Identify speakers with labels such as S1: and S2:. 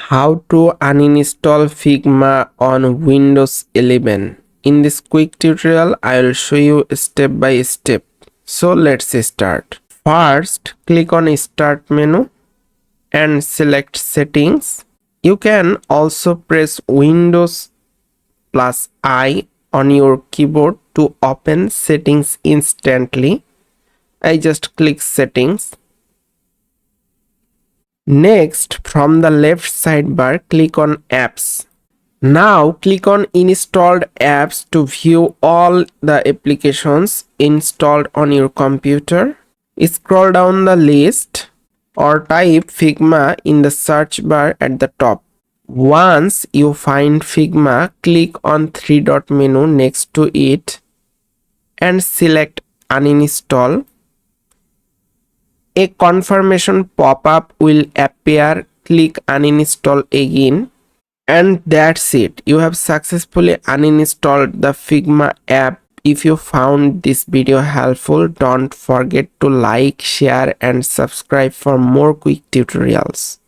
S1: How to uninstall Figma on Windows 11. In this quick tutorial, I will show you step by step. So let's start. First, click on Start menu and select Settings. You can also press Windows plus I on your keyboard to open Settings instantly. I just click Settings. Next, from the left sidebar, click on Apps. Now click on Installed Apps to view all the applications installed on your computer. Scroll down the list or type Figma in the search bar at the top. Once you find Figma, click on three-dot menu next to it and select Uninstall. A confirmation pop-up will appear. Click Uninstall again. And that's it. You have successfully uninstalled the Figma app. If you found this video helpful, don't forget to like, share and subscribe for more quick tutorials.